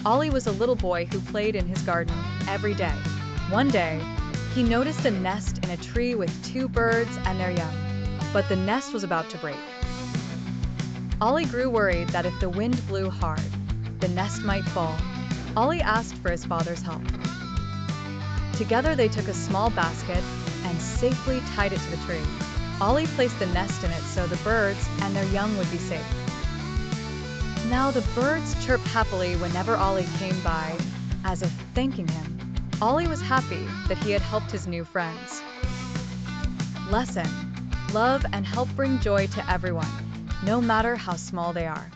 Ollie was a little boy who played in his garden every day. One day, he noticed a nest in a tree with two birds and their young, but the nest was about to break. Ollie grew worried that if the wind blew hard, the nest might fall. Ollie asked for his father's help. Together they took a small basket and safely tied it to the tree. Ollie placed the nest in it so the birds and their young would be safe. Now the birds chirped happily whenever Ollie came by, as if thanking him. Ollie was happy that he had helped his new friends. Lesson: love and help bring joy to everyone, no matter how small they are.